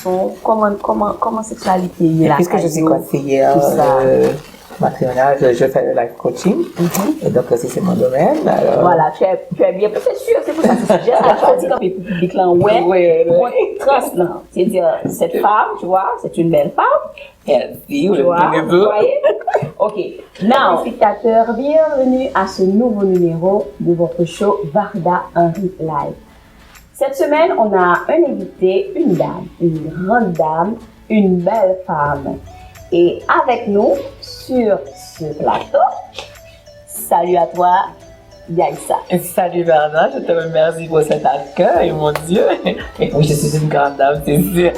garçon, comment sexualité est là? Puisque je suis conseillère matrimoniale, je fais le life coaching. Et donc, c'est mon domaine. Alors... Voilà, tu es bien, c'est sûr, c'est pour ça que c'est général. Je dis quand le public là, c'est-à-dire, cette femme, tu vois, c'est une belle femme. Merci, tu vois, vous voyez? Ok. Now, spectateurs, bienvenue à ce nouveau numéro de votre show Varda Henry Live. Cette semaine, on a un invité, une dame, une grande dame, une belle femme. Et avec nous, sur ce plateau, salut à toi, Yaïssa. Salut Varda, je te remercie pour cet accueil, mon Dieu. Et oui, je suis une grande dame, c'est sûr.